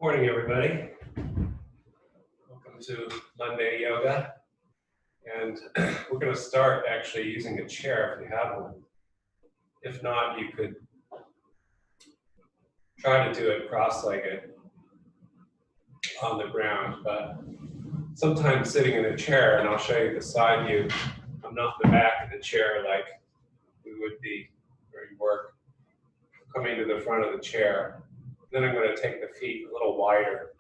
Morning, everybody. Welcome to Monday Yoga. And we're going to start actually using a chair if you have one. If not, you could try to do it cross-legged on the ground. But sometimes sitting in a chair, and I'll show you the side view, I'm not the back of the chair like we would be where you work. Coming to the front of the chair. Then I'm going to take the feet a little wider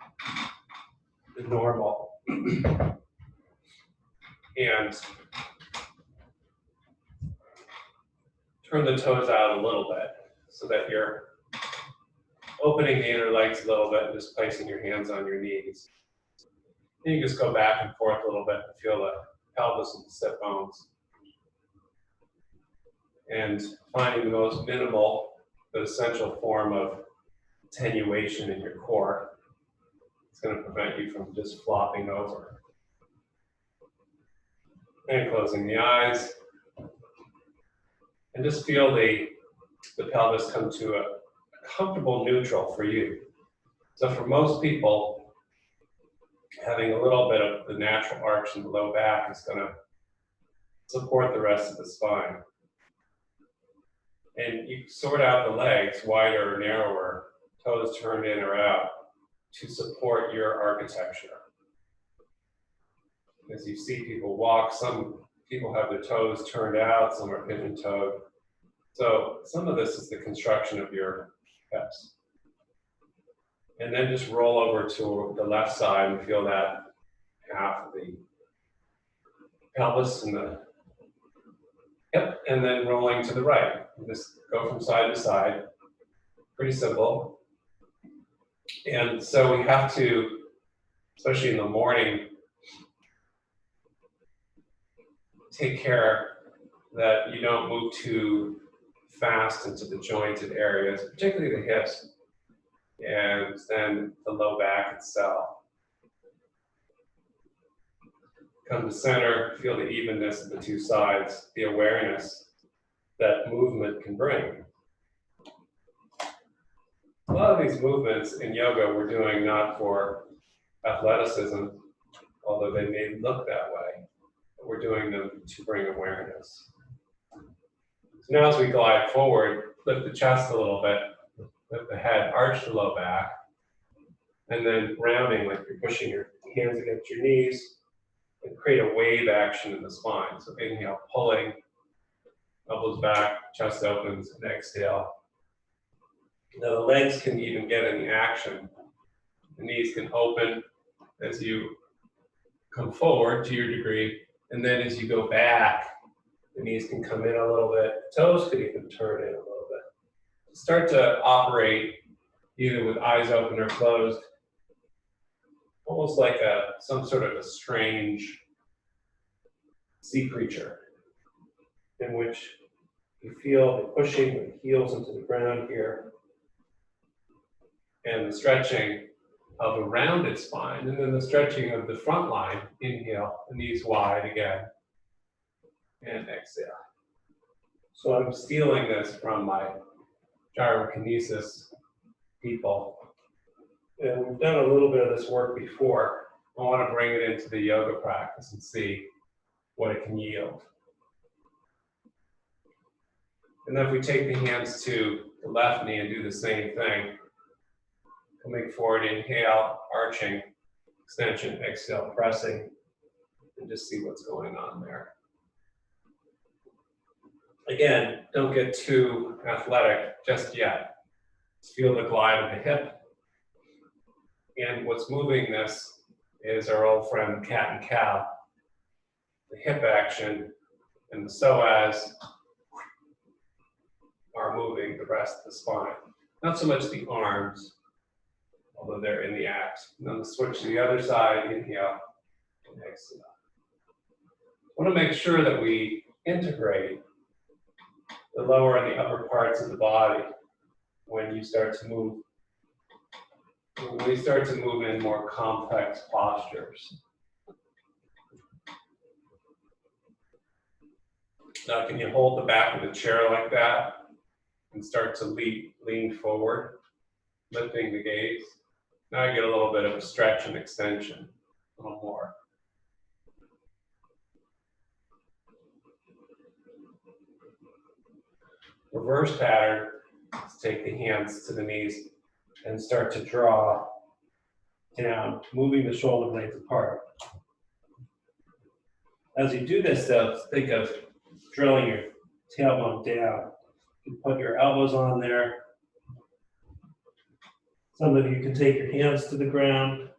than normal. And turn the toes out a little bit so that you're opening the inner legs a little bit and just placing your hands on your knees. And you just go back and forth a little bit and feel the pelvis and the sit bones. And finding the most minimal but essential form of attenuation in your core. It's going to prevent you from just flopping over. And closing the eyes. And just feel the pelvis come to a comfortable neutral for you. So for most people, having a little bit of the natural arch in the low back is going to support the rest of the spine. And you sort out the legs, wider or narrower, toes turned in or out, to support your architecture. As you see people walk, some people have their toes turned out, some are pigeon-toed. So some of this is the construction of your hips. And then just roll over to the left side and feel that half of the pelvis and the hip, and then rolling to the right. Just go from side to side. Pretty simple. And so we have to, especially in the morning, take care that you don't move too fast into the jointed areas, particularly the hips, and then the low back itself. Come to center, feel the evenness of the two sides, the awareness that movement can bring. A lot of these movements in yoga we're doing not for athleticism, although they may look that way. But we're doing them to bring awareness. So now as we glide forward, lift the chest a little bit, lift the head, arch the low back, and then rounding like you're pushing your hands against your knees and create a wave action in the spine. So inhale, pulling, elbows back, chest opens, and exhale. Now the legs can even get in the action. The knees can open as you come forward to your degree, and then as you go back, the knees can come in a little bit. Toes could even turn in a little bit. Start to operate either with eyes open or closed, almost like some sort of a strange sea creature, in which you feel the pushing of the heels into the ground here, and the stretching of a rounded spine, and then the stretching of the front line. Inhale, the knees wide again, and exhale. So I'm stealing this from my Gyrokinesis people. And we've done a little bit of this work before. I want to bring it into the yoga practice and see what it can yield. And then if we take the hands to the left knee and do the same thing, coming forward, inhale, arching, extension, exhale, pressing, and just see what's going on there. Again, don't get too athletic just yet. Just feel the glide of the hip. And what's moving this is our old friend cat and cow. The hip action and the psoas are moving the rest of the spine. Not so much the arms, although they're in the act. And then the switch to the other side, inhale, and exhale. I want to make sure that we integrate the lower and the upper parts of the body when you start to move. When we start to move in more complex postures. Now, can you hold the back of the chair like that and start to lean forward, lifting the gaze? Now I get a little bit of a stretch and extension, a little more. Reverse pattern is take the hands to the knees and start to draw down, moving the shoulder blades apart. As you do this, though, think of drilling your tailbone down. You put your elbows on there. Some of you can take your hands to the ground,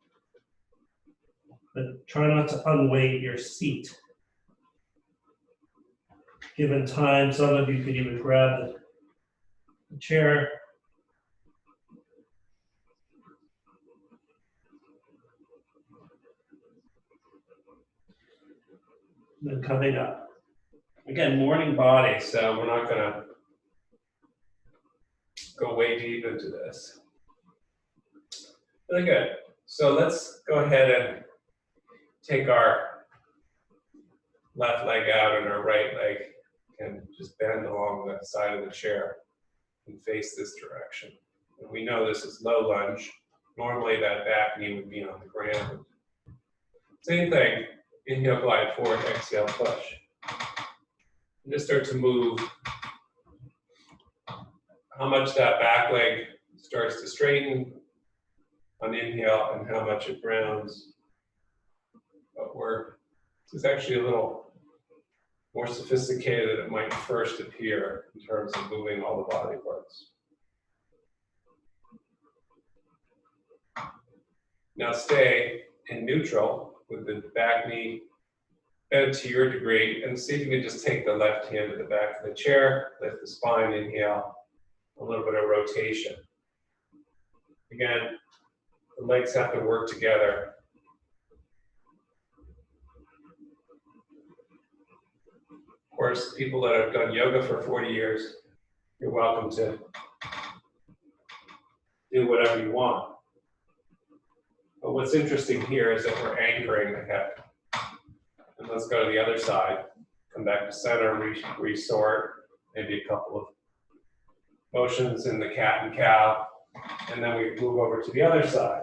but try not to unweight your seat. Given time, some of you could even grab the chair. And then coming up. Again, morning body, so we're not gonna go way deep into this. Really good. So let's go ahead and take our left leg out and our right leg and just bend along the side of the chair and face this direction. And we know this is low lunge. Normally that back knee would be on the ground. Same thing, inhale, glide forward, exhale, push. And just start to move how much that back leg starts to straighten on inhale and how much it grounds upward. This is actually a little more sophisticated than it might first appear in terms of moving all the body parts. Now stay in neutral with the back knee bent to your degree, and see if you can just take the left hand to the back of the chair, lift the spine, inhale, a little bit of rotation. Again, the legs have to work together. Of course, people that have done yoga for 40 years, you're welcome to do whatever you want. But what's interesting here is that we're anchoring the hip. And let's go to the other side. Come back to center, resort, maybe a couple of motions in the cat and cow, and then we move over to the other side.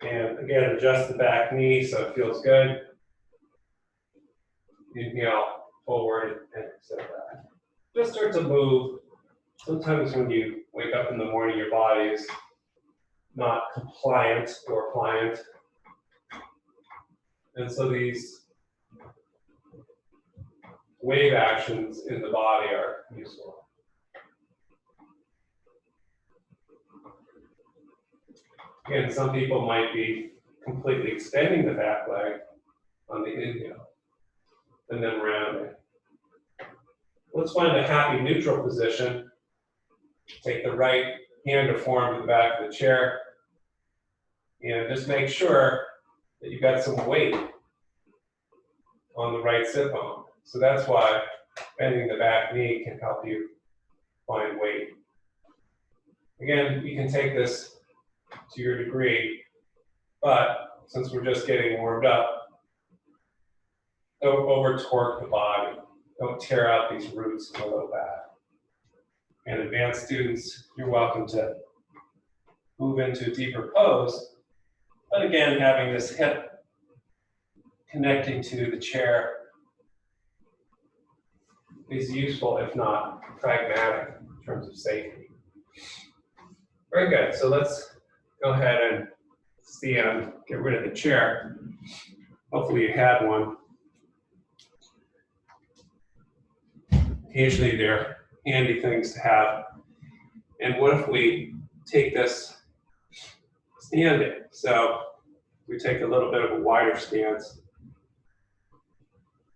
And again, adjust the back knee so it feels good. Inhale forward and exhale back. Just start to move. Sometimes when you wake up in the morning, your body is not compliant or pliant. And so these wave actions in the body are useful. Again, some people might be completely extending the back leg on the inhale and then rounding. Let's find a happy neutral position. Take the right hand or form to the back of the chair and just make sure that you've got some weight on the right sit bone. So that's why bending the back knee can help you find weight. Again, you can take this to your degree, but since we're just getting warmed up, don't over torque the body. Don't tear out these roots in the low back. And advanced students, you're welcome to move into a deeper pose. But again, having this hip connecting to the chair is useful, if not pragmatic, in terms of safety. Very good. So let's go ahead and stand, get rid of the chair. Hopefully you had one. Occasionally they're handy things to have. And what if we take this standing? So we take a little bit of a wider stance.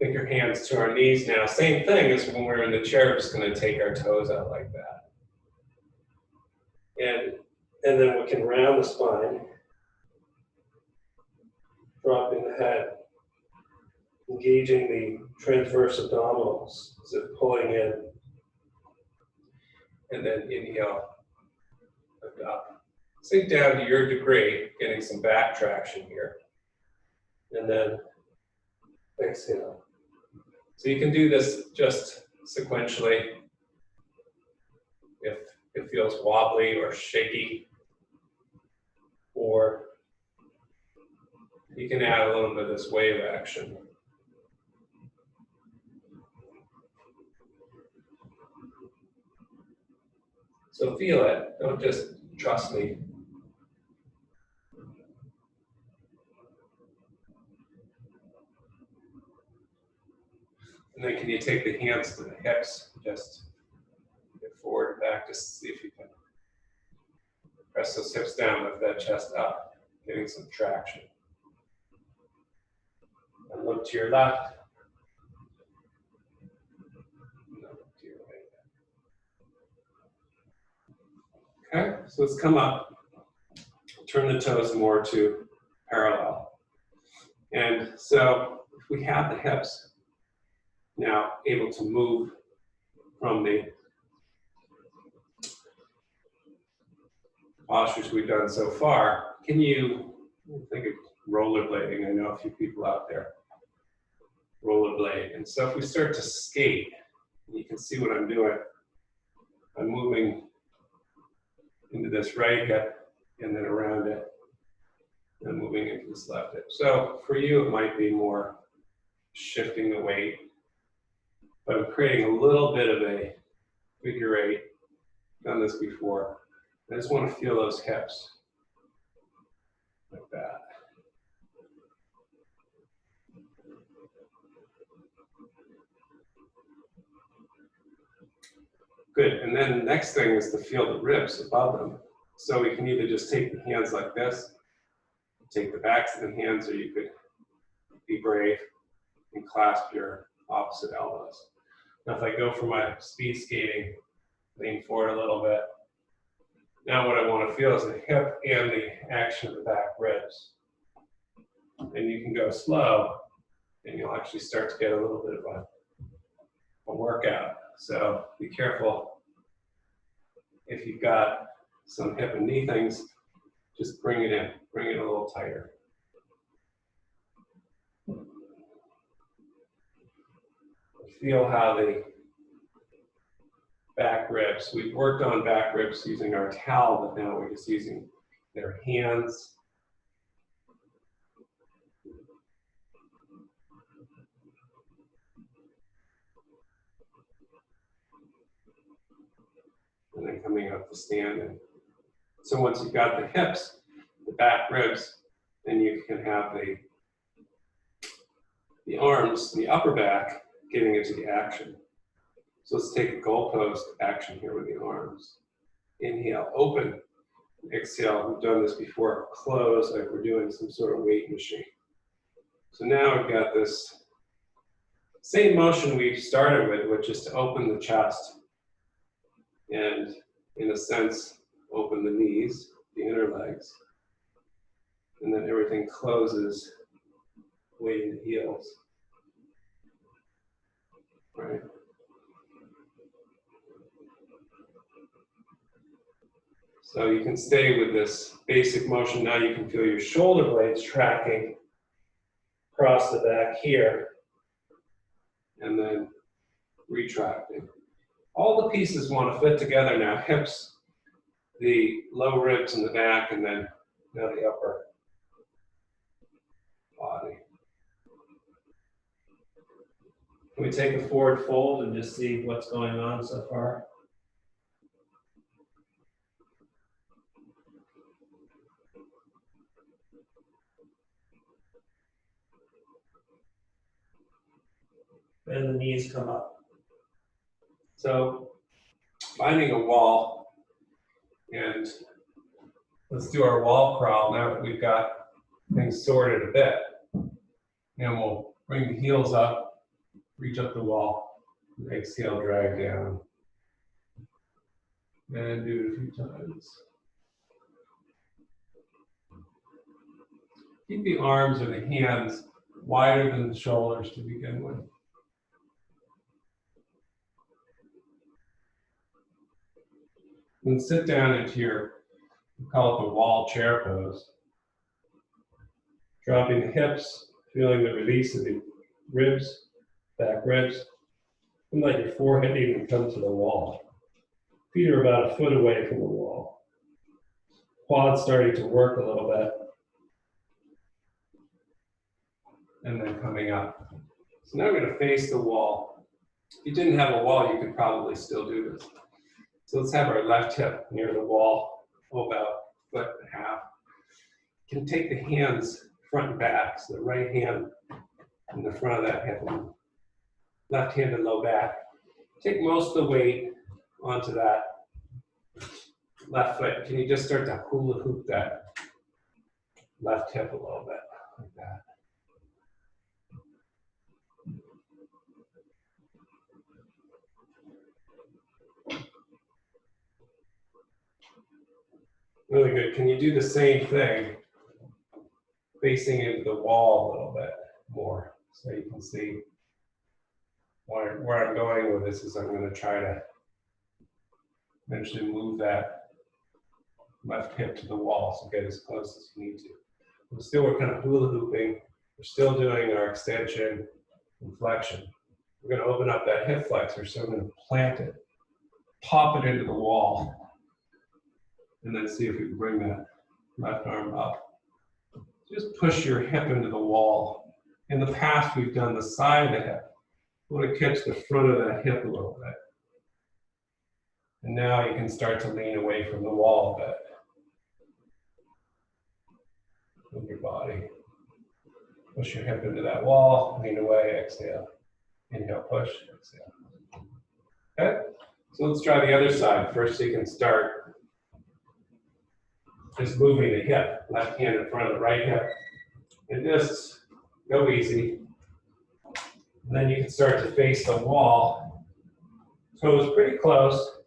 Take your hands to our knees now. Same thing as when we're in the chair, just going to take our toes out like that. And then we can round the spine, dropping the head, engaging the transverse abdominals, so pulling in, and then inhale, lift up. Sink down to your degree, getting some back traction here, and then exhale. So you can do this just sequentially. If it feels wobbly or shaky, or you can add a little bit of this wave action. So feel it, don't just trust me. And then can you take the hands to the hips, just get forward and back, just see if you can press those hips down, lift that chest up, getting some traction. And look to your left. And look to your right. Okay, so let's come up. Turn the toes more to parallel. And so if we have the hips now able to move from the postures we've done so far, can you think of rollerblading? I know a few people out there rollerblade. And so if we start to skate, you can see what I'm doing. I'm moving into this right hip and then around it, and moving into this left hip. So for you, it might be more shifting the weight, but I'm creating a little bit of a figure eight. Done this before. I just want to feel those hips like that. Good, and then the next thing is to feel the ribs above them. So we can either just take the hands like this, take the backs of the hands, or you could be brave and clasp your opposite elbows. Now if I go for my speed skating, lean forward a little bit. Now what I want to feel is the hip and the action of the back ribs. And you can go slow, and you'll actually start to get a little bit of a workout. So be careful if you've got some hip and knee things, just bring it in, bring it a little tighter. Feel how the back ribs, we've worked on back ribs using our towel, but now we're just using their hands. And then coming up to standing. So once you've got the hips, the back ribs, then you can have the arms, the upper back, getting into the action. So let's take a goalpost action here with the arms. Inhale, open. Exhale, we've done this before. Close, like we're doing some sort of weight machine. So now we've got this same motion we started with, which is to open the chest and, in a sense, open the knees, the inner legs, and then everything closes way in the heels, right? So you can stay with this basic motion. Now you can feel your shoulder blades tracking across the back here, and then retracting. All the pieces want to fit together now. Hips, the low ribs in the back, and then now the upper body. Can we take a forward fold and just see what's going on so far? And the knees come up. So finding a wall, and let's do our wall crawl now that we've got things sorted a bit. And we'll bring the heels up, reach up the wall, and exhale, drag down. And do it a few times. Keep the arms or the hands wider than the shoulders to begin with. And sit down into your, we call it the wall chair pose. Dropping the hips, feeling the release of the ribs, back ribs, and let your forehead even come to the wall. Feet are about a foot away from the wall. quad starting to work a little bit. And then coming up. So now I'm going to face the wall. If you didn't have a wall, you could probably still do this. So let's have our left hip near the wall, about a foot and a half. You can take the hands front and back, so the right hand in the front of that hip, and left hand in low back. Take most of the weight onto that left foot. Can you just start to hula hoop that left hip a little bit, like that? Really good. Can you do the same thing, facing into the wall a little bit more, so you can see where I'm going with this is I'm going to try to eventually move that left hip to the wall, so get as close as you need to. But still, we're kind of hula hooping. We're still doing our extension and flexion. We're going to open up that hip flexor, so I'm going to plant it, pop it into the wall, and then see if we can bring that left arm up. Just push your hip into the wall. In the past, we've done the side of the hip. You want to catch the front of that hip a little bit. And now you can start to lean away from the wall a bit with your body. Push your hip into that wall, lean away, exhale. Inhale, push, exhale. Okay, so let's try the other side. First, you can start just moving the hip, left hand in front of the right hip, and just go easy. And then you can start to face the wall, toes pretty close,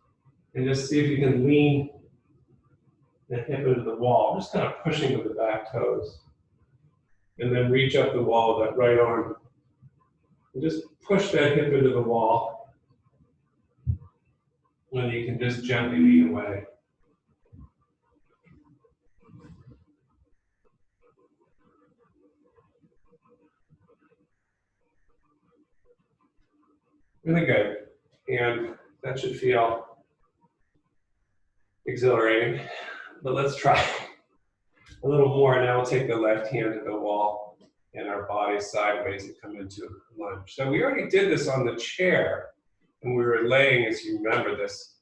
and just see if you can lean the hip into the wall, just kind of pushing with the back toes. And then reach up the wall with that right arm. And just push that hip into the wall. And you can just gently lean away. Really good. And that should feel exhilarating. But let's try a little more. Now we'll take the left hand to the wall and our body sideways and come into lunge. So we already did this on the chair. And we were laying, as you remember this,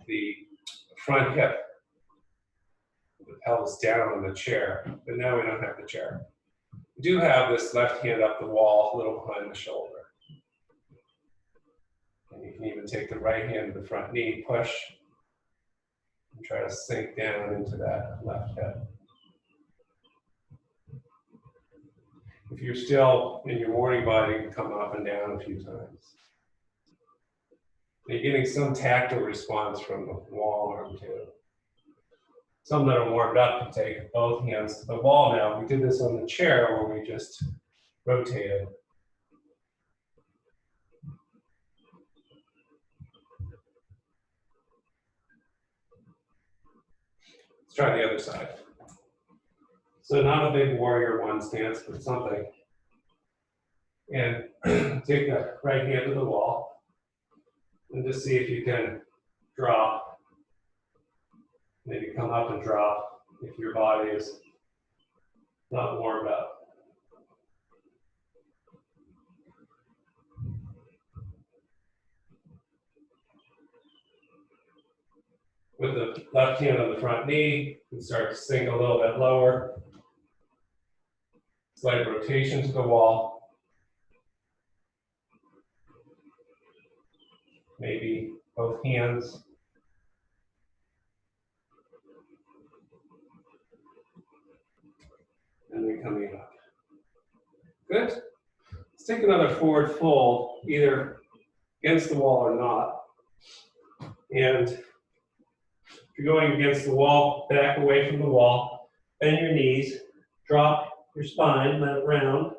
the front hip, the pelvis down on the chair. But now we don't have the chair. We do have this left hand up the wall, a little behind the shoulder. And you can even take the right hand to the front knee, push, and try to sink down into that left hip. If you're still in your morning body, you can come up and down a few times. And you're getting some tactile response from the wall arm too. Some that are warmed up can take both hands to the wall now. We did this on the chair where we just rotated. Let's try the other side. So not a big warrior one stance, but something. And take the right hand to the wall and just see if you can drop. Maybe come up and drop if your body is not warmed up. With the left hand on the front knee, you can start to sink a little bit lower. Slight rotation to the wall. Maybe both hands. And then coming up. Good. Let's take another forward fold, either against the wall or not. And if you're going against the wall, back away from the wall, bend your knees, drop your spine, let it round.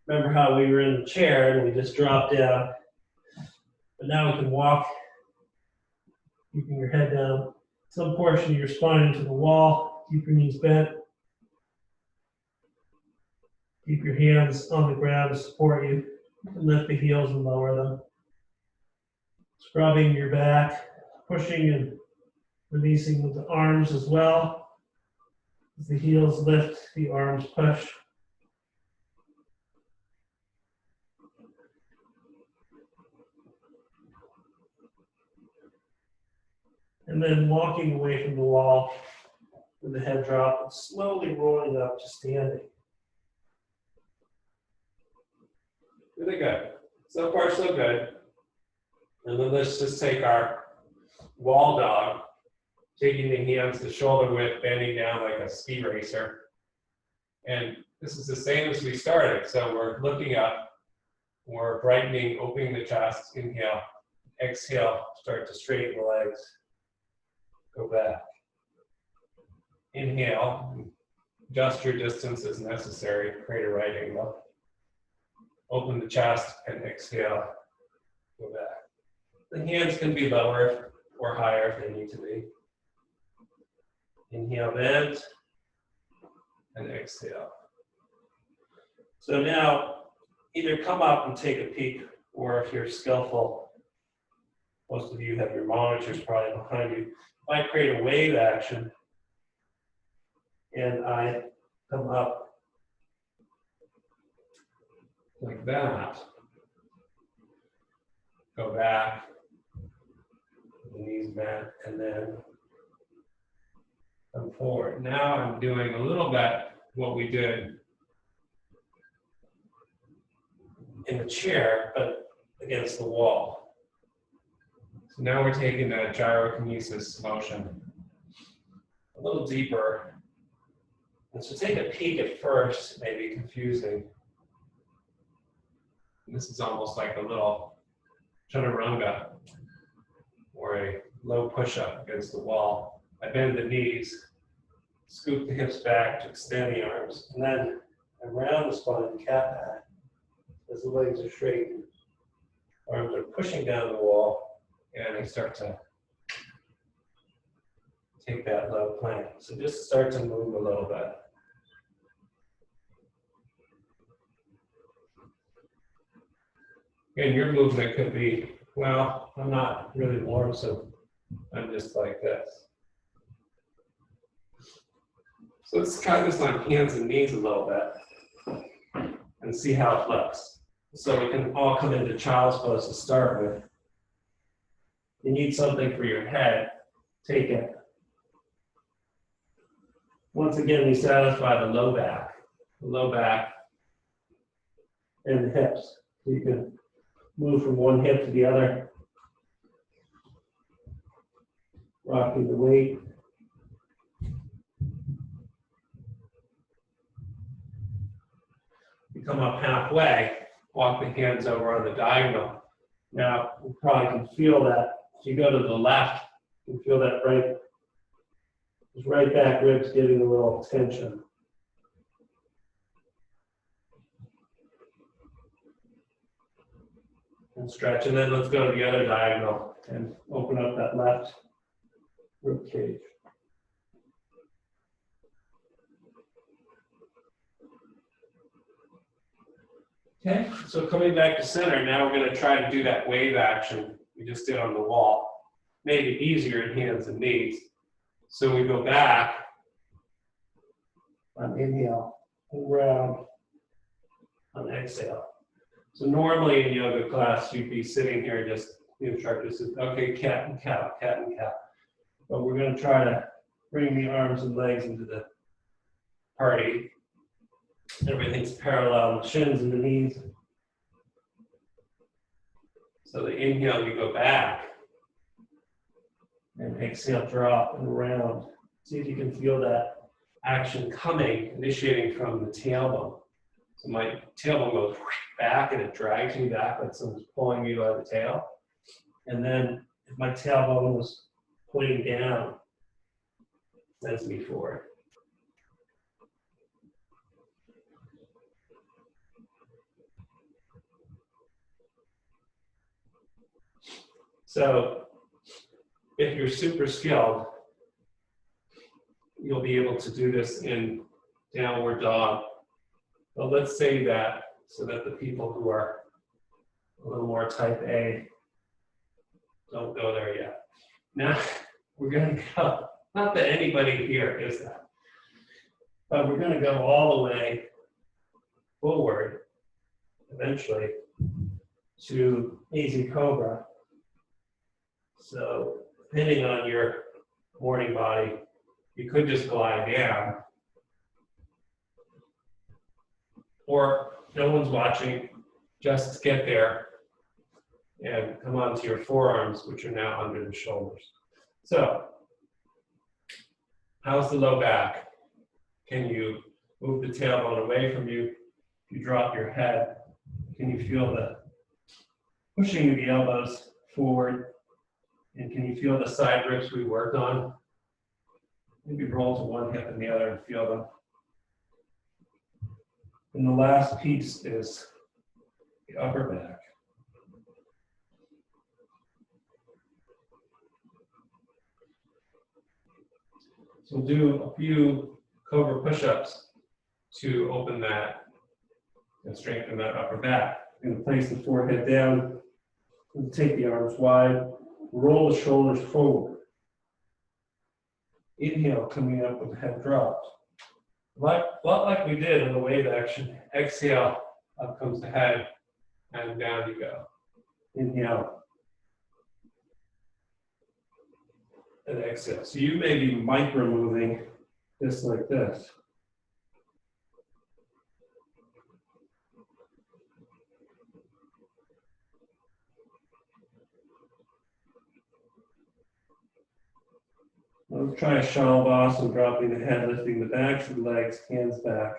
Remember how we were in the chair and we just dropped down. But now we can walk, keeping your head down, some portion of your spine into the wall, keep your knees bent. Keep your hands on the ground to support you. And lift the heels and lower them. Scrubbing your back, pushing and Releasing with the arms as well. As the heels lift, the arms push. And then walking away from the wall with the head drop and slowly rolling up to standing. Really good. So far, so good. And then let's just take our wall dog, taking the hands to shoulder width, bending down like a ski racer. And this is the same as we started. So we're looking up, we're brightening, opening the chest, inhale, exhale, start to straighten the legs, go back. Inhale, adjust your distance as necessary, create a right angle. Open the chest and exhale, go back. The hands can be lower or higher if they need to be. Inhale, bend, and exhale. So now, either come up and take a peek, or if you're skillful, most of you have your monitors probably behind you. I create a wave action, and I come up like that. Go back, the knees bent, and then come forward. Now I'm doing a little bit what we did in the chair, but against the wall. So now we're taking that gyrokinesis motion a little deeper. And so take a peek at first, it may be confusing. This is almost like a little chaturanga or a low push-up against the wall. I bend the knees, scoop the hips back to extend the arms, and then I round the spine, cat back, as the legs are straightened. Arms are pushing down the wall, and I start to take that low plank. So just start to move a little bit. And your movement could be, well, I'm not really warm, so I'm just like this. So let's try this on hands and knees a little bit and see how it looks. So we can all come into child's pose to start with. You need something for your head, take it. Once again, we satisfy the low back and the hips. So you can move from one hip to the other, rocking the weight. You come up halfway, walk the hands over on the diagonal. Now, you probably can feel that. If you go to the left, you can feel that right back ribs getting a little tension. And stretch, and then let's go to the other diagonal and open up that left rib cage. Okay, so coming back to center, now we're going to try to do that wave action we just did on the wall. Made it easier in hands and knees. So we go back on inhale and round on exhale. So normally in yoga class, you'd be sitting here just, the instructor says, okay, cat and cow, cat and cow. But we're going to try to bring the arms and legs into the party. Everything's parallel, the shins and the knees. So the inhale, we go back. And exhale, drop and round. See if you can feel that action coming, initiating from the tailbone. So my tailbone goes back and it drags me back like someone's pulling me by the tail. And then if my tailbone was pointing down, sends me forward. So if you're super skilled, you'll be able to do this in downward dog. But let's say that so that the people who are a little more type A don't go there yet. we're going to go, not that anybody here is that, but we're going to go all the way forward, eventually, to easy cobra. So depending on your morning body, you could just glide down, or no one's watching, just get there and come onto your forearms, which are now under the shoulders. So, how's the low back? Can you move the tailbone away from you? If you drop your head, can you feel the pushing of the elbows forward? And can you feel the side ribs we worked on? Maybe roll to one hip and the other and feel them. And the last piece is the upper back. So we'll do a few cobra push-ups to open that and strengthen that upper back. We're going to place the forehead down and take the arms wide. Roll the shoulders forward. Inhale, coming up with the head dropped. A lot like we did in the wave action. Exhale, up comes the head, and down you go. Inhale. And exhale. So you may be micro-moving just like this. Let's try a Shalabhasana, dropping the head, lifting the backs of the legs, hands back.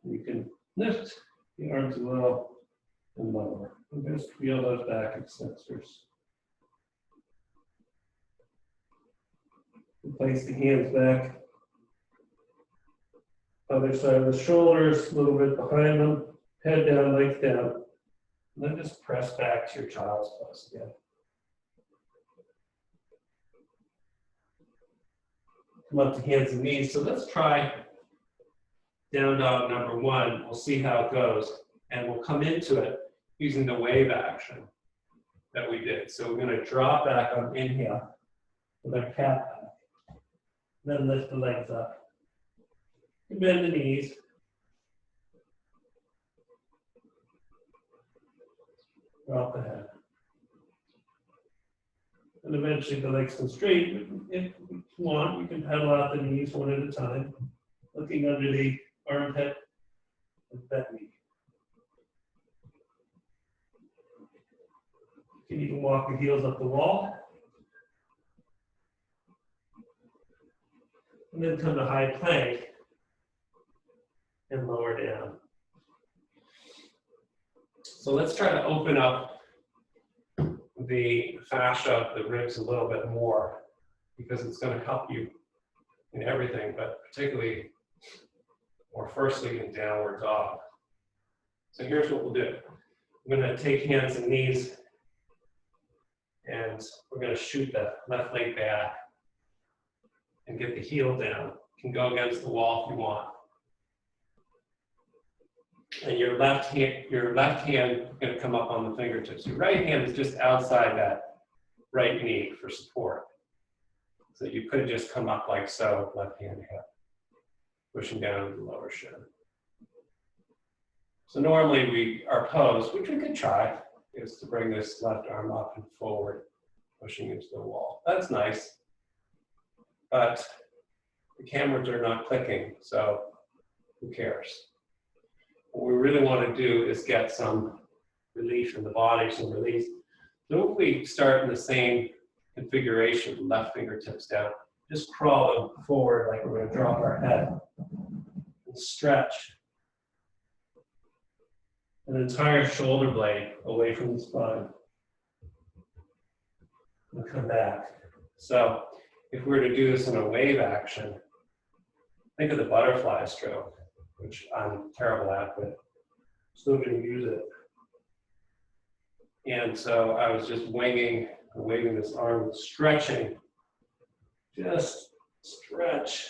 You can lift the arms a little and lower. And just feel those back extensors. Place the hands back. Other side of the shoulders, a little bit behind them. Head down, legs down. And then just press back to your child's pose again. Come up to hands and knees. So let's try down dog number one. We'll see how it goes. And we'll come into it using the wave action that we did. So we're going to drop back on inhale with our cat back. Then lift the legs up. And bend the knees. Drop the head. And eventually the legs come straight. If you want, you can pedal out the knees one at a time, looking under the armpit and that knee. You can even walk your heels up the wall. And then come to high plank and lower down. So let's try to open up the fascia of the ribs a little bit more, because it's going to help you in everything, but particularly or firstly in downward dog. So here's what we'll do. I'm going to take hands and knees, and we're going to shoot the left leg back and get the heel down. You can go against the wall if you want. And your left hand is going to come up on the fingertips. Your right hand is just outside that right knee for support. So you could just come up like so, left hand hip, pushing down to the lower shin. So normally our pose, which we could try, is to bring this left arm up and forward, pushing into the wall. That's nice, but the cameras are not clicking, so who cares? What we really want to do is get some relief in the body, some release. So if we start in the same configuration, left fingertips down, just crawl them forward like we're going to drop our head and stretch an entire shoulder blade away from the spine and come back. So if we were to do this in a wave action, think of the butterfly stroke, which I'm terrible at, but still going to use it. And so I was just waving this arm, stretching. Just stretch.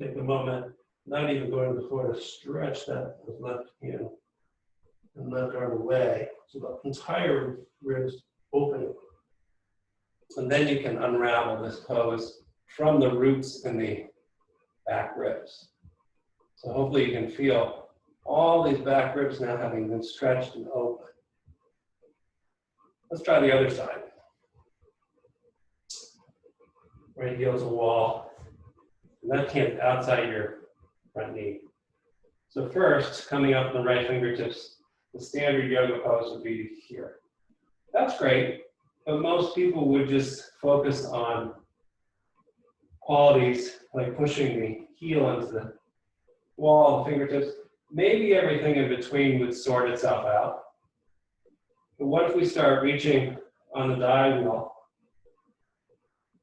Take a moment, not even going to the floor, to stretch that left hand and left arm away. So the entire ribs open. And then you can unravel this pose from the roots in the back ribs. So hopefully you can feel all these back ribs now having been stretched and open. Let's try the other side. Right heel's a wall. Left hand outside your front knee. So first, coming up the right fingertips, the standard yoga pose would be here. That's great, but most people would just focus on qualities like pushing the heel into the wall, the fingertips. Maybe everything in between would sort itself out. But what if we start reaching on the diagonal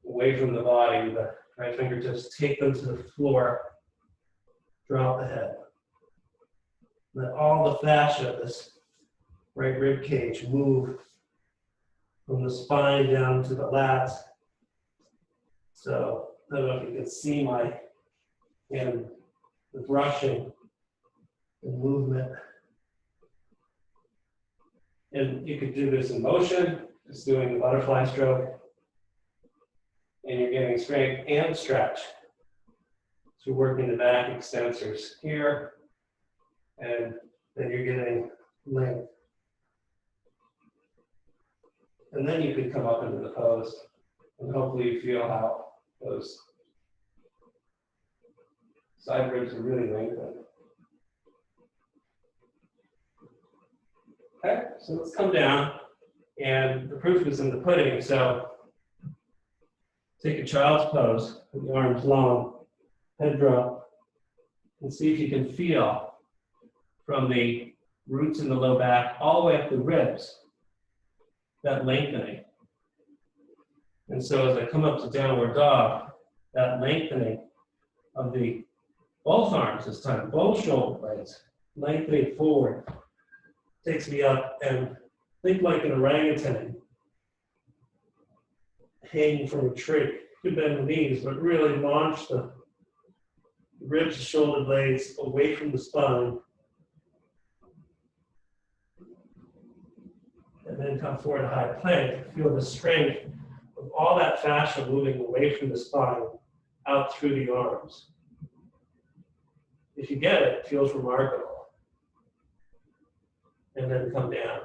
away from the body, the right fingertips, take them to the floor, drop the head. Let all the fascia of this right rib cage move from the spine down to the lats. So I don't know if you can see my hand, the brushing, the movement. And you could do this in motion, just doing the butterfly stroke. And you're getting strength and stretch. So working the back extensors here, and then you're getting length. And then you could come up into the pose, and hopefully you feel how those side ribs are really lengthened. Okay, so let's come down, and the proof is in the pudding. So take a child's pose with the arms long, head drop, and see if you can feel from the roots in the low back all the way up the ribs, that lengthening. And so as I come up to downward dog, that lengthening of the both arms this time, both shoulder blades, lengthening forward, takes me up, and think like an orangutan hanging from a tree. You can bend the knees, but really launch the ribs, shoulder blades away from the spine. And then come forward to high plank. Feel the strength of all that fascia moving away from the spine out through the arms. If you get it, it feels remarkable. And then come down.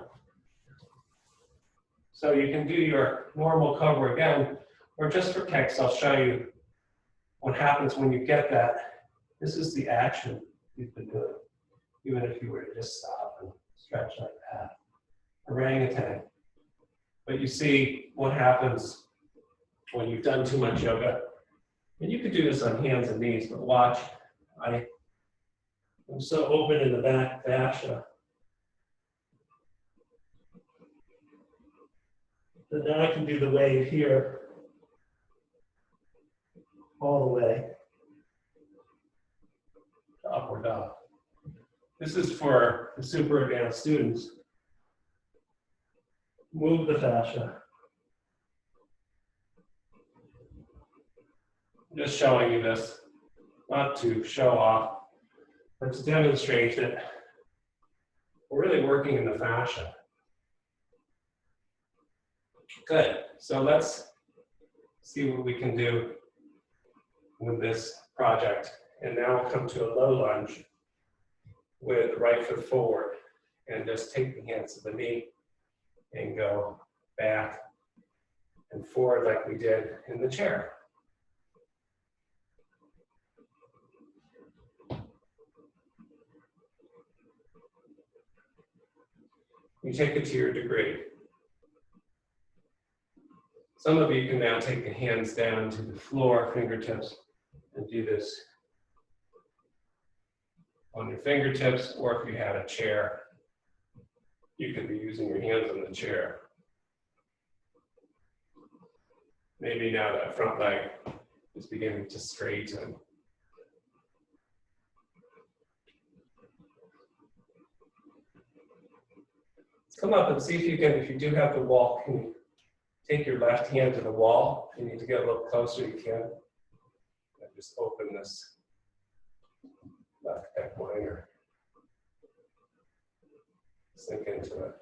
So you can do your normal cover again, or just for kicks, I'll show you what happens when you get that. This is the action you've been doing, even if you were to just stop and stretch like that. Orangutan. But you see what happens when you've done too much yoga. And you could do this on hands and knees, but watch. I'm so open in the back fascia. But now I can do the wave here, all the way to upward dog. This is for the super advanced students. Move the fascia. Just showing you this, not to show off, but to demonstrate that we're really working in the fascia. Good, so let's see what we can do with this project. And now we'll come to a low lunge with the right foot forward and just take the hands to the knee and go back and forward like we did in the chair. You take it to your degree. Some of you can now take the hands down to the floor, fingertips, and do this on your fingertips, or if you had a chair, you could be using your hands on the chair. Maybe now that front leg is beginning to straighten. Let's come up and see if you can, if you do have the wall, can you take your left hand to the wall? If you need to get a little closer, you can. And just open this left pec minor. Sink into it.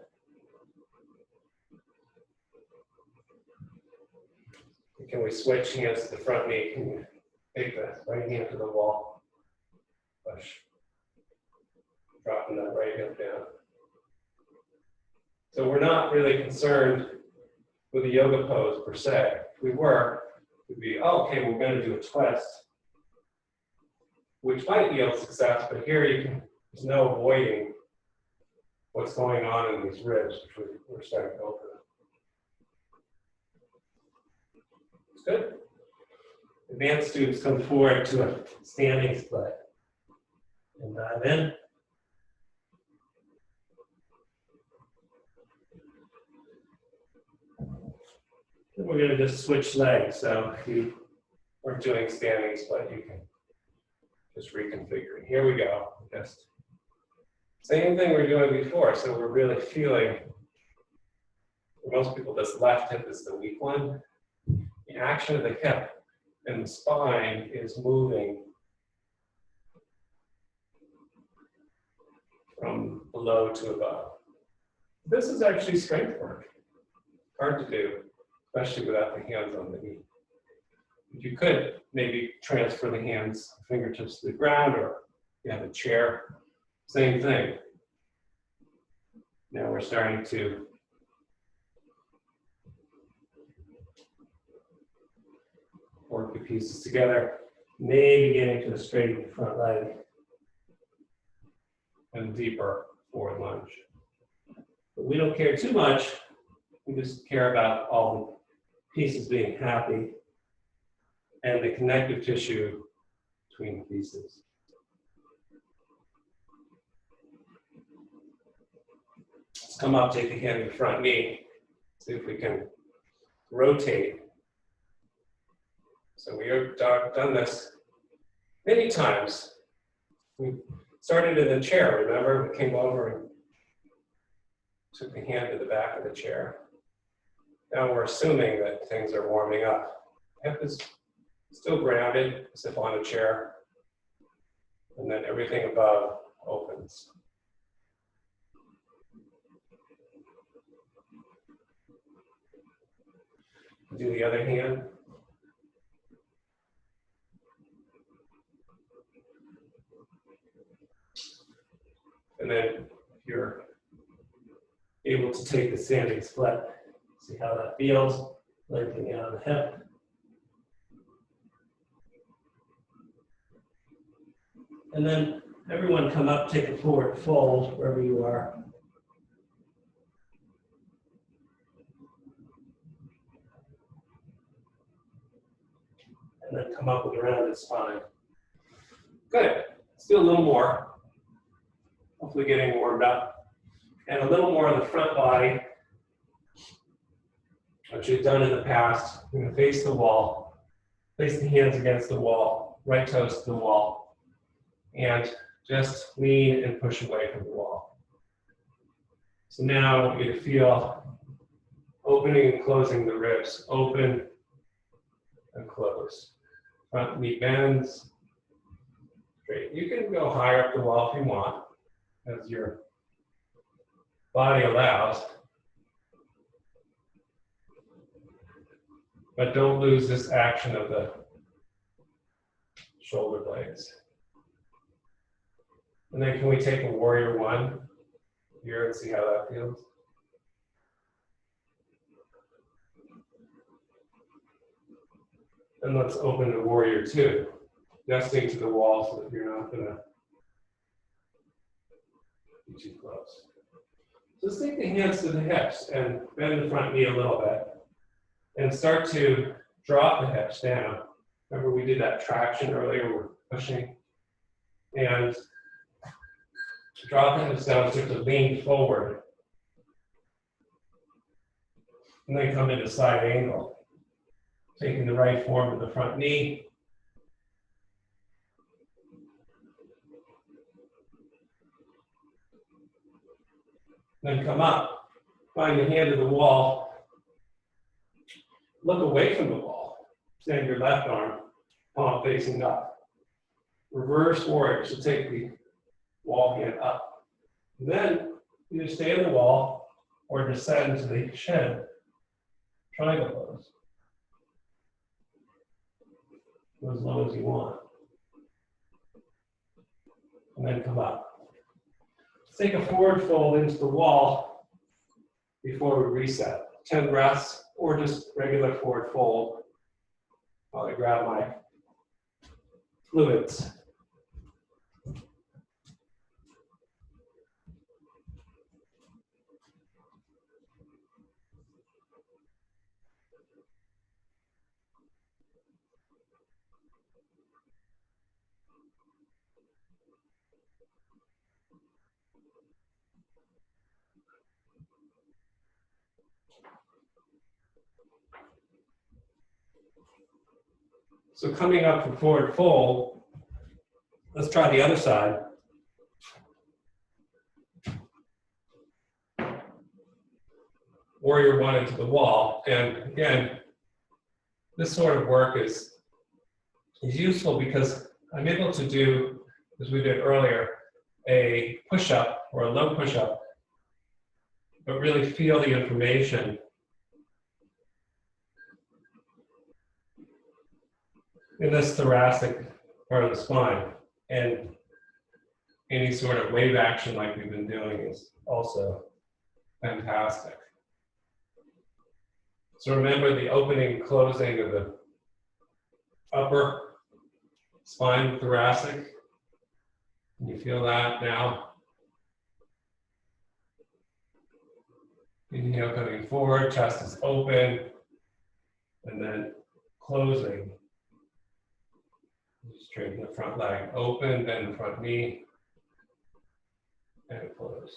Can we switch hands to the front knee? Can you take the right hand to the wall? Push. Dropping that right hip down. So we're not really concerned with the yoga pose per se. If we were, we'd be, oh, okay, we're going to do a twist, which might yield success, but here there's no avoiding what's going on in these ribs, which we're starting to open. It's good. Advanced students come forward to a standing split and dive in. And we're going to just switch legs. So if you weren't doing standing split, you can just reconfigure. Here we go. Just same thing we're doing before. So we're really feeling, for most people, this left hip is the weak one. The action of the hip and the spine is moving from below to above. This is actually strength work. Hard to do, especially without the hands on the knee. You could maybe transfer the hands, fingertips to the ground, or you have a chair, same thing. Now we're starting to work the pieces together, maybe getting to a straight front leg and deeper forward lunge. But we don't care too much. We just care about all the pieces being happy and the connective tissue between the pieces. Let's come up, take the hand to the front knee, see if we can rotate. So we have done this many times. We started in the chair, remember? We came over and took the hand to the back of the chair. Now we're assuming that things are warming up. Hip is still grounded, as if on a chair. And then everything above opens. Do the other hand. And then if you're able to take the standing split, see how that feels, lengthening out of the hip. And then everyone come up, take a forward fold wherever you are. And then come up with a rounded spine. Good. Let's do a little more. Hopefully getting warmed up. And a little more of the front body, which you've done in the past. You're going to face the wall, place the hands against the wall, right toes to the wall, and just lean and push away from the wall. So now I want you to feel opening and closing the ribs. Open and close. Front knee bends. Great. You can go higher up the wall if you want, as your body allows. But don't lose this action of the shoulder blades. And then can we take a warrior one here and see how that feels? And let's open to warrior two, nesting to the wall so that you're not gonna be too close. So let's take the hands to the hips and bend the front knee a little bit and start to drop the hips down. Remember we did that traction earlier, we're pushing. And to drop the hips down, start to lean forward. And then come into side angle. Taking the right form of the front knee. Then come up, find the hand to the wall. Look away from the wall. Stand your left arm, palm facing up. Reverse warrior, so take the wall hand up. And then either stay on the wall or descend to the shin. Triangle pose. Go as low as you want. And then come up. Let's take a forward fold into the wall before we reset. 10 breaths, or just regular forward fold while I grab my fluids. So coming up from forward fold, let's try the other side. Warrior one into the wall. And again, this sort of work is useful because I'm able to do, as we did earlier, a push-up or a low push-up, but really feel the information in this thoracic part of the spine. And any sort of wave action like we've been doing is also fantastic. So remember the opening and closing of the upper spine thoracic. Can you feel that now? Inhale coming forward, chest is open, and then closing. Straighten the front leg, open, then the front knee, and close.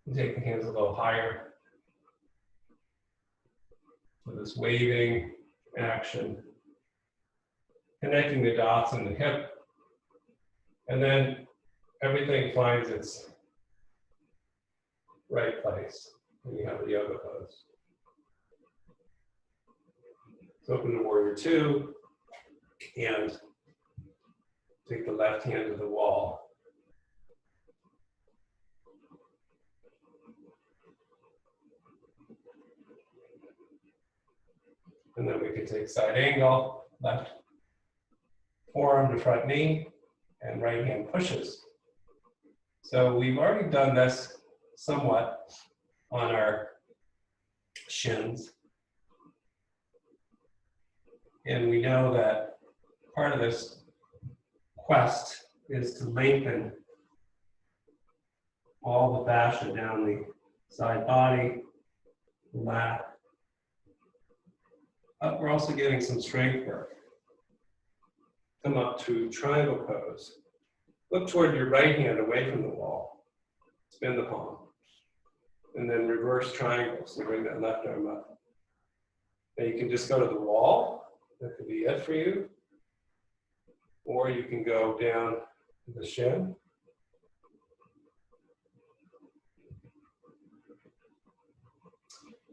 And take the hands a little higher for this waving action. Connecting the dots in the hip, and then everything finds its right place when you have the yoga pose. So open to warrior two, and take the left hand to the wall. And then we can take side angle, left forearm to front knee, and right hand pushes. So we've already done this somewhat on our shins. And we know that part of this quest is to lengthen all the fascia down the side body, the lat. We're also getting some strength work. Come up to triangle pose. Look toward your right hand away from the wall. Spin the palm. And then reverse triangle. So bring that left arm up. Now you can just go to the wall. That could be it for you. Or you can go down to the shin.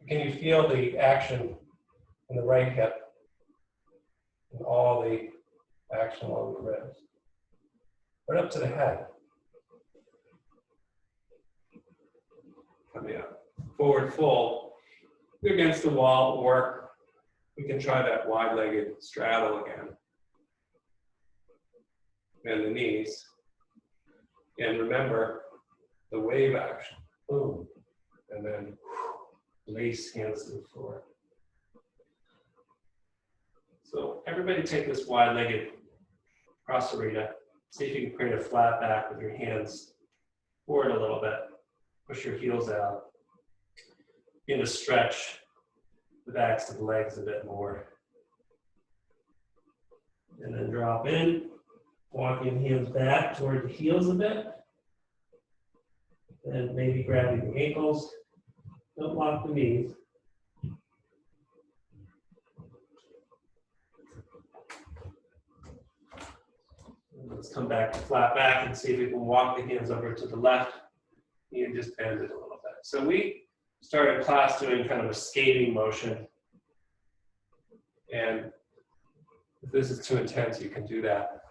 Can you feel the action in the right hip and all the action along the ribs? Right up to the head. Coming up. Forward fold. You're against the wall, or we can try that wide-legged straddle again. And the knees. And remember the wave action. Boom. And then release hands to the floor. So everybody take this wide-legged prasarita. See if you can create a flat back with your hands forward a little bit. Push your heels out. Begin to stretch the backs of the legs a bit more. And then drop in. Walking hands back toward the heels a bit. And maybe grabbing the ankles. Don't lock the knees. Let's come back to flat back and see if we can walk the hands over to the left. You can just bend it a little bit. So we started class doing kind of a skating motion. And if this is too intense, you can do that.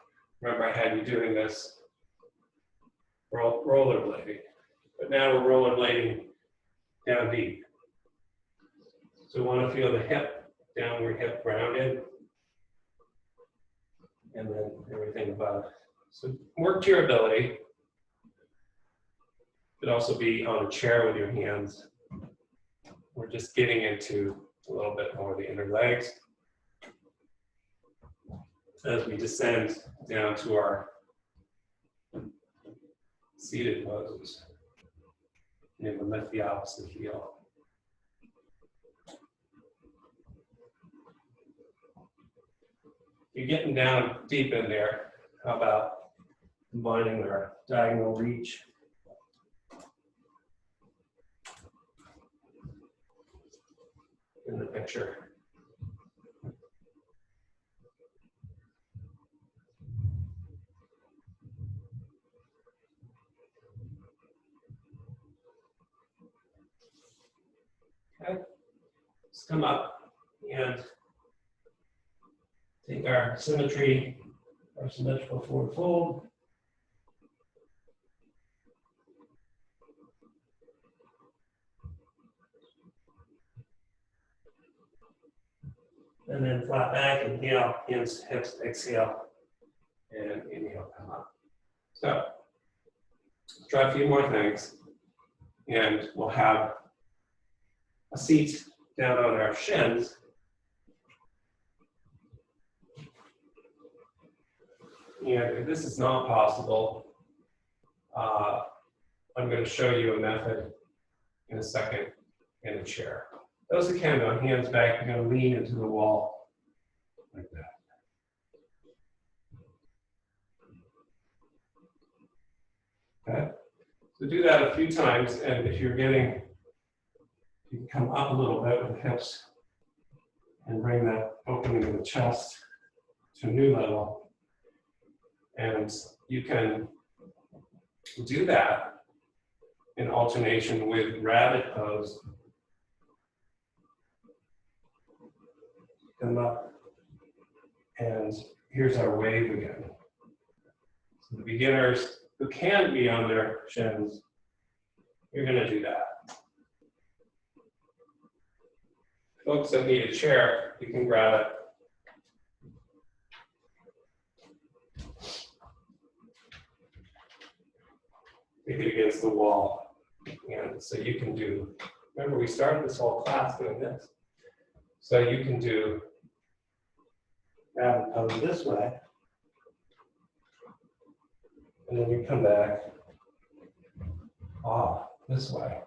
Remember, I had you doing this rollerblading. But now we're rollerblading down deep. So we want to feel the hip, downward hip grounded. and then everything above. So work to your ability. Could also be on a chair with your hands. We're just getting into a little bit more of the inner legs as we descend down to our seated poses. And we'll lift the opposite heel. You're getting down deep in there. How about combining our diagonal reach? In the picture. Okay, let's come up and take our symmetry, our symmetrical forward fold. And then flat back, inhale, hands, hips, exhale, and inhale, come up. So, let's try a few more things, and we'll have a seat down on our shins. And if this is not possible, I'm going to show you a method in a second in a chair. Those who can, go hands back, you're going to lean into the wall like that. Okay, so do that a few times, and if you're getting, you can come up a little bit with the hips and bring that opening in the chest to a new level. And you can do that in alternation with rabbit pose. Come up, and here's our wave again. So the beginners who can be on their shins, you're going to do that. Folks that need a chair, you can grab it. Take it against the wall. And so you can do, remember we started this whole class doing this. So you can do rabbit pose this way. And then you come back off this way.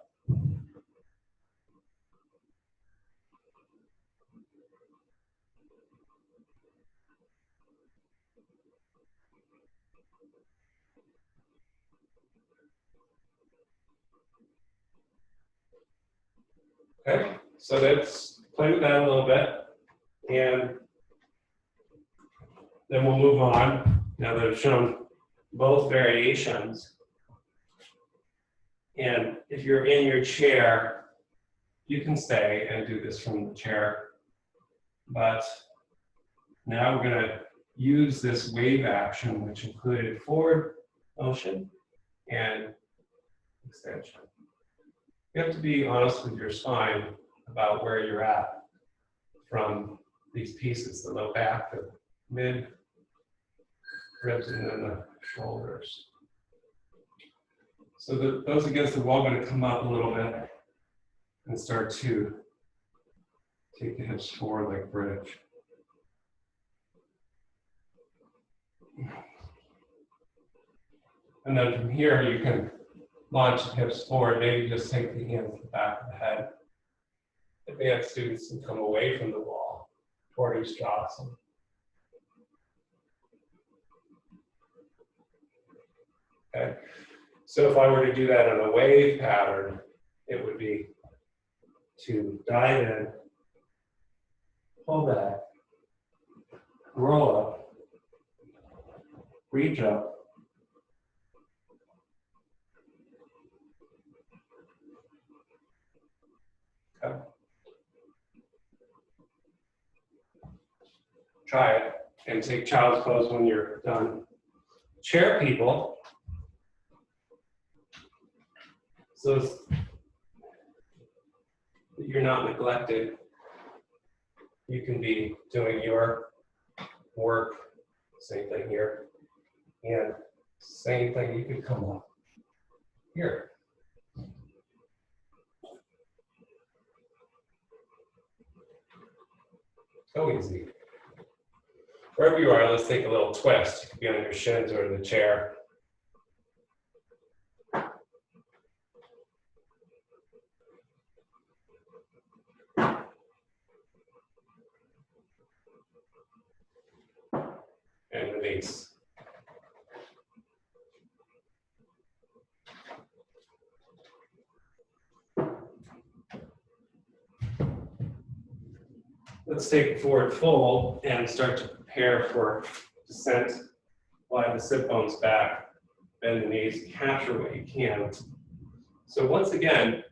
Okay, so let's play with that a little bit, and then we'll move on. Now that I've shown both variations, and if you're in your chair, you can stay and do this from the chair, but now we're going to use this wave action, which included forward motion and extension. You have to be honest with your spine about where you're at from these pieces, the low back, the mid ribs, and then the shoulders. So those against the wall are going to come up a little bit and start to take the hips forward like bridge. And then from here, you can launch the hips forward, maybe just take the hands to the back of the head. Advanced students can come away from the wall toward Ustrasana. Okay, so if I were to do that in a wave pattern, it would be to dive in, pull back, roll up, reach up, okay. Try it and take child's pose when you're done. Chair people. So that you're not neglected. You can be doing your work Same thing here. And same thing, you could come up here. So easy. Wherever you are, let's take a little twist. You could be on your shins or the chair. And release. Let's take a forward fold and start to prepare for descent. Lie the sit bones back, bend the knees, capture what you can. So once again,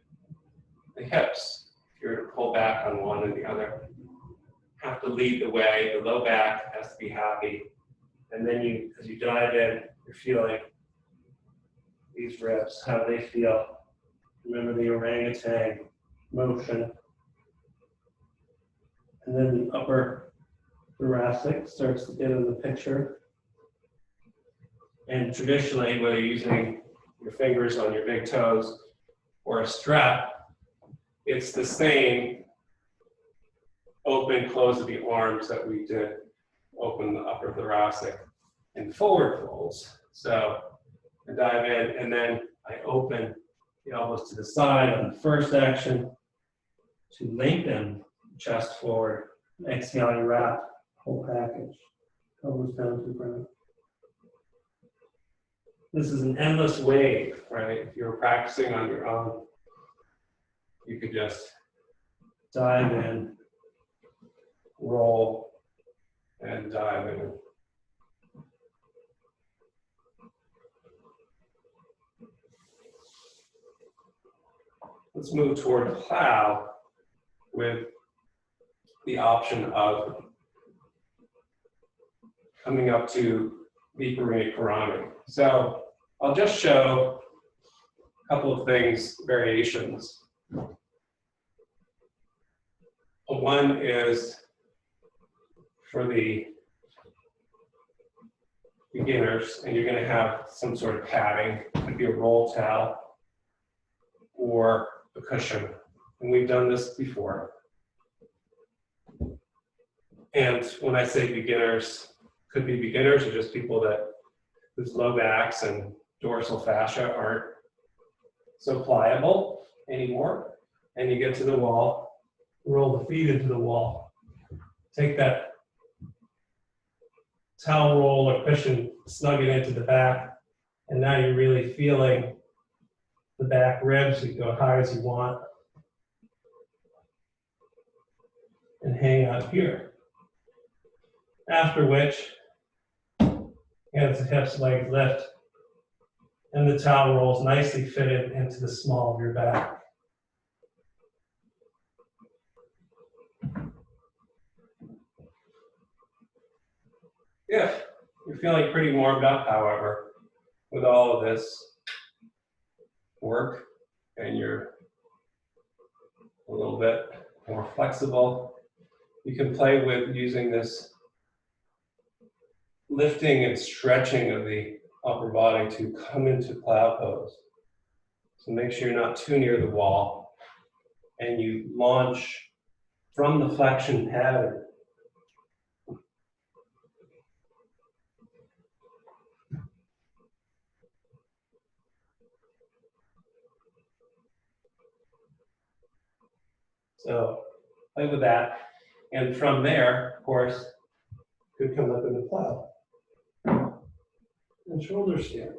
the hips, if you're to pull back on one and the other, have to lead the way. The low back has to be happy. And then you, as you dive in, you're feeling these ribs, how do they feel? Remember the orangutan motion. And then the upper thoracic starts to get in the picture. And traditionally, whether you're using your fingers on your big toes or a strap, it's the same open, close of the arms that we did open the upper thoracic in forward folds. So I dive in and then I open the elbows to the side on the first action to lengthen chest forward. Exhale, you wrap, whole package, elbows down to the ground. This is an endless wave, right? If you're practicing on your own, you could just dive in, roll, and dive in. Let's move toward plow with the option of coming up to Viparita Karami. So I'll just show a couple of things, variations. One is for the beginners, and you're going to have some sort of padding. It could be a roll towel or a cushion. And we've done this before. And when I say beginners, could be beginners or just people that whose low backs and dorsal fascia aren't so pliable anymore. And you get to the wall, roll the feet into the wall. Take that towel roll or cushion, snug it into the back, and now you're really feeling the back ribs. You go as high as you want and hang out here. After which, hands to hips, legs lift, and the towel rolls nicely fitted into the small of your back. If you're feeling pretty warmed up, however, with all of this work, and you're a little bit more flexible, you can play with using this lifting and stretching of the upper body to come into plow pose. So make sure you're not too near the wall, and you launch from the flexion pattern. So play with that, and from there, of course, could come up into plow and shoulder stand.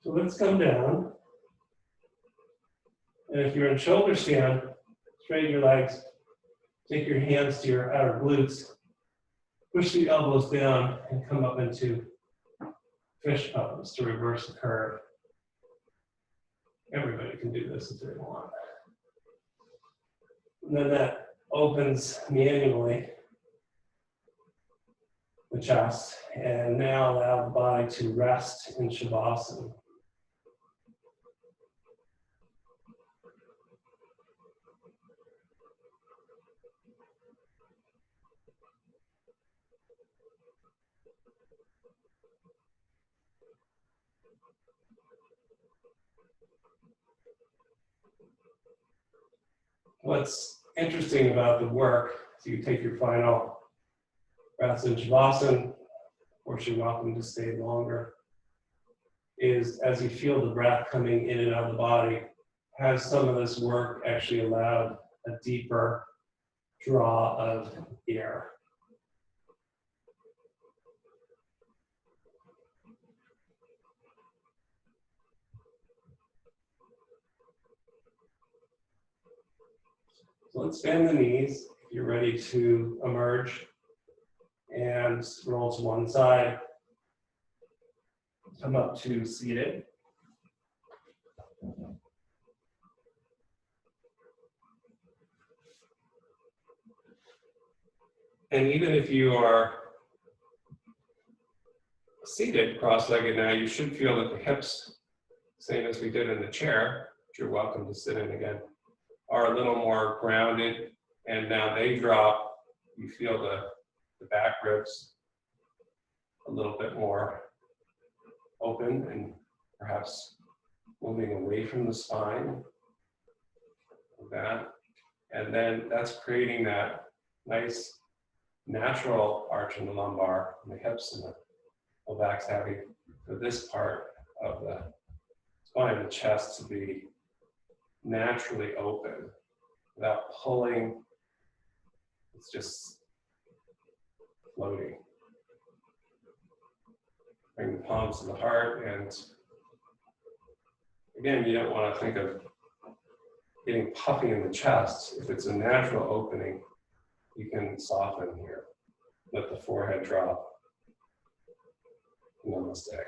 So let's come down. And if you're in shoulder stand, straighten your legs, take your hands to your outer glutes, push the elbows down, and come up into fish pose to reverse the curve. Everybody can do this if they want. And then that opens manually the chest, and now allow the body to rest in Shavasana. What's interesting about the work, so you take your final breaths in Shavasana, of course you're welcome to stay longer, is as you feel the breath coming in and out of the body, has some of this work actually allowed a deeper draw of air. So let's bend the knees if you're ready to emerge and roll to one side. Come up to seated. And even if you are seated cross-legged now, you should feel that the hips, same as we did in the chair, which you're welcome to sit in again, are a little more grounded, and now they drop. You feel the back ribs a little bit more open and perhaps moving away from the spine, like that. And then that's creating that nice natural arch in the lumbar, and the hips and the low back's having for this part of the spine, the chest to be naturally open without pulling. It's just floating. Bring the palms to the heart, and again, you don't want to think of getting puffy in the chest. If it's a natural opening, you can soften here. Let the forehead drop. Namaste.